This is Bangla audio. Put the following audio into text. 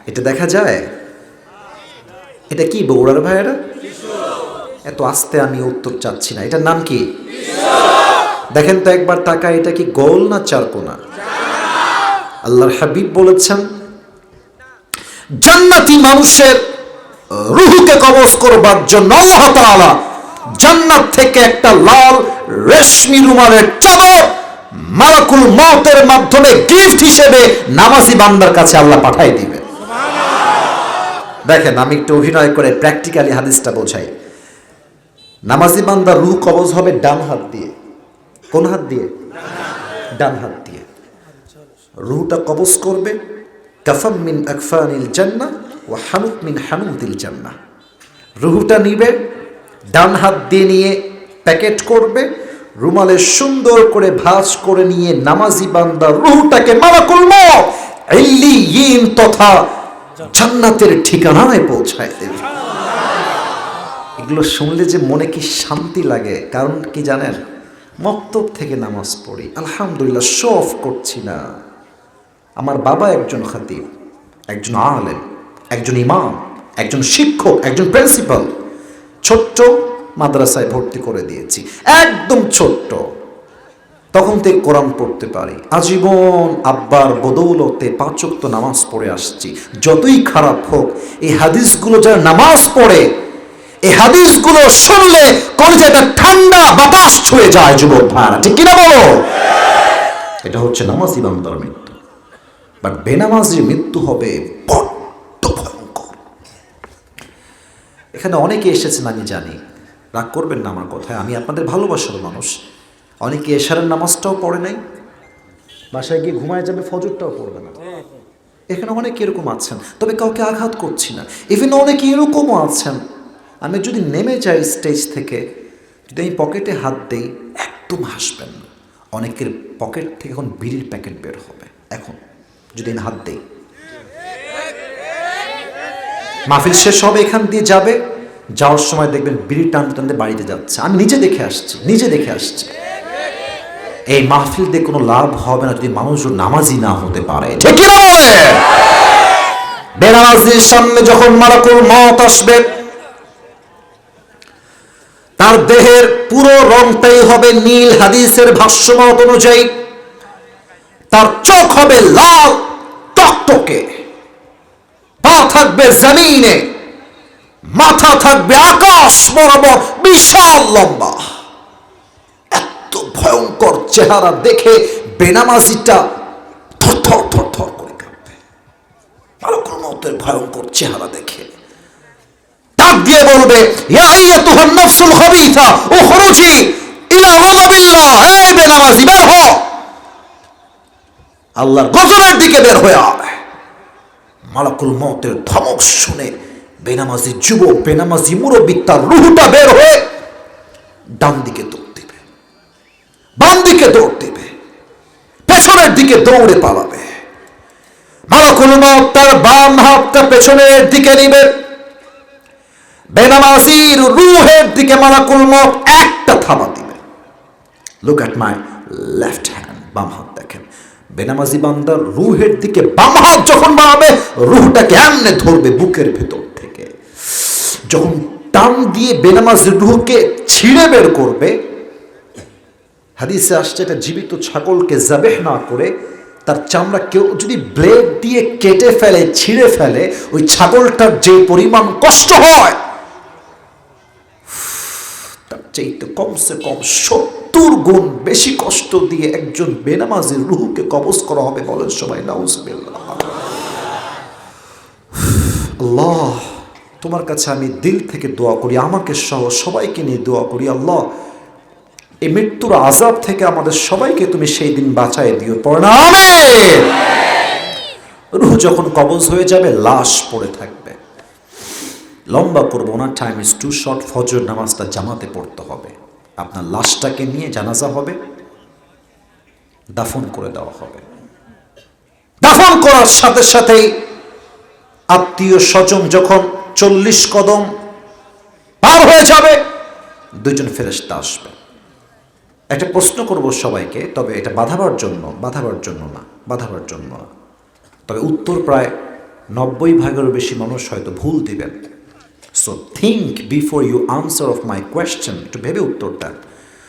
এটা দেখা যায়? এটা কি বগুড়ার ভাইয়েরা? এত আস্তে আমি উত্তর চাচ্ছি না, এটার নাম কি? দেখেন তো একবার তাকা, এটা কি গোল না চারকোনা? আল্লাহর হাবিব বলেছেন জান্নাতি মানুষের রূহকে কবজ করবার জন্য আল্লাহ তাআলা জান্নাত থেকে একটা লাল রেশমি রুমালের চাদর মালাকুল মউতের মাধ্যমে গিফট হিসেবে নামাজি বান্দার কাছে আল্লাহ পাঠিয়ে দিবেন। দেখেন আমি একটু অভিনয় করে প্র্যাকটিক্যালি হাদিসটা বোঝাই। নামাজি বান্দার রূহ কবজ হবে ডান হাত দিয়ে। কোন হাত দিয়ে? ডান হাত দিয়ে। রূহটা কবজ করবে কাফাম মিন আকফানিল জান্নাহ ওয়া হানুত মিন হানুতিল জান্নাহ। রূহটা নিবে, ডান হাত দিয়ে নিয়ে প্যাকেট করবে, রুমালে সুন্দর করে ভাঁজ করে নিয়ে নামাজি বান্দা রূহটাকে মালাকুল মউত ইল্লিয়িন তথা জান্নাতের ঠিকানায় পৌঁছায় দেবে। এগুলো শুনলে যে মনে কি শান্তি লাগে, কারণ কি জানেন? মক্তব থেকে নামাজ পড়ি, আলহামদুলিল্লাহ, শো অফ করছি না। আমার বাবা একজন খতিব, একজন আলেম, একজন ইমাম, একজন শিক্ষক, একজন প্রিন্সিপাল। ছোট্ট মাদ্রাসায় ভর্তি করে দিয়েছি, একদম ছোট্ট। তখন থেকে কোরআন পড়তে পারি। আজীবন আব্বার বদৌলতে 5 ওয়াক্ত নামাজ পড়ে আসছি। যতই খারাপ হোক, এই হাদিসগুলো যারা নামাজ পড়ে, এই হাদিসগুলো শুনলে কলিজাটা ঠান্ডা বাতাস ছুঁয়ে যায়। যুবক ভাইরা, ঠিক কিনা বলো? এটা হচ্ছে নামাজি বান্দার মৃত্যু। বাট বেনামাজির মৃত্যু হবে বড্ড ভয়ঙ্কর। এখানে অনেকে এসেছেন, আমি জানি, রাগ করবেন না আমার কথায়, আমি আপনাদের ভালোবাসার মানুষ। অনেকে এশারের নামাজটাও পড়ে নাই, বাসায় গিয়ে ঘুমায় যাবে, ফজরটাও পড়বে না। এখানে অনেকে এরকম আছেন, তবে কাউকে আঘাত করছি না। ইভেন অনেকে এরকমও আছেন, আমি যদি নেমে যাই স্টেজ থেকে, যদি আমি পকেটে হাত দেই, একদম হাসবেন না। অনেকের পকেট থেকে এখন বিড়ির প্যাকেট বের হবে এখন যদি আমি হাত দেই। মাহফিল শেষ হবে, এখান দিয়ে যাবে, যাওয়ার সময় দেখবেন বিড়ি টানতে টানতে বাড়িতে যাচ্ছে। আমি নিজে দেখে আসছি। এই মাহফিল দিয়ে কোনো লাভ হবে না যদি মানুষ নামাজি না হতে পারে, ঠিক কি না বলে? বেনামাজির সামনে যখন মালাকুল মউত আসবে, তার দেহের পুরো রংটাই হবে নীল। হাদিসের ভাষ্যমত অনুযায়ী তার চোখ হবে লাল টকটকে, পা থাকবে জমিনে, মাথা থাকবে আকাশ বরাবর, বিশাল লম্বা। এত ভয়ঙ্কর চেহারা দেখে বেনামাজিটা থরথর থরথর করে কাঁপবে। মালাকুল মউতের ভয়ঙ্কর চেহারা দেখে ডাক দিয়ে বলবে, ইয়া আইয়াতুহান নাফসুল খাবিথা উখরুজি ইলা গাযাবিল্লাহ। এই বেনামাজি, বের হ, আল্লাহর গজবের দিকে বের হয়ে আয়। মালাকুল মউতের ধমক শুনে বেনামাজি যুবক, বেনামাজি মুরব্বি, তার রূহটা বের হয়ে ডান দিকে দৌড় দিবে, বাম দিকে দৌড় দিবে, পেছনের দিকে দৌড়ে পালাবে। মালাকুল মউত তার বাম হাতটা পেছনের দিকে নিবে, বেনামাজির রূহের দিকে মালাকুল মউত একটা থাবা দিবে। Look at my left hand, বাম হাত দেখেন। বেনামাজি বান্দার রূহের দিকে বাম হাত যখন বাড়াবে, রূহটাকে এমনে ধরবে বুকের ভেতর থেকে। যখন টান দিয়ে বেনামাজির রূহকে ছিঁড়ে বের করবে, হাদিসে আসছে এটা জীবিত ছাগলকে যাবেহ না করে তার চামড়া কেউ যদি ব্লেড দিয়ে কেটে ফেলে, ছিঁড়ে ফেলে, ওই ছাগলটার যে পরিমাণ কষ্ট হয়, তার চাইতে কমসে কম 70 গুণ বেশি কষ্ট দিয়ে একজন বেনামাজির রূহকে কবজ করা হবে। বলেন সবাই নাউজুবিল্লাহ। আল্লাহ, তোমার কাছে আমি দিল থেকে দোয়া করি, আমাকে সহ সবাইকে নিয়ে দোয়া করি, আল্লাহ এই মৃত্যুর আযাব থেকে আমাদের সবাইকে তুমি সেই দিন বাঁচায় দিও। পড়না আমিন। রূহ যখন কবজ হয়ে যাবে, লাশ পড়ে থাকবে। লম্বা করবো না, টাইম ইজ টু শর্ট। ফজর নামাজটা জামাতে পড়তে হবে। আপনার লাশটাকে নিয়ে জানাজা হবে, দাফন করে দেওয়া হবে। দাফন করার সাথে সাথেই আত্মীয় স্বজন যখন 40 কদম পার হয়ে যাবে, 2জন ফেরেশতা আসবে। একটা প্রশ্ন করব সবাইকে, তবে এটা বাধাবার জন্য না, তবে উত্তর প্রায় 90 ভাগেরও বেশি মানুষ হয়তো ভুল দিবেন। So think before you answer of my question, একটু ভেবে উত্তর দেন।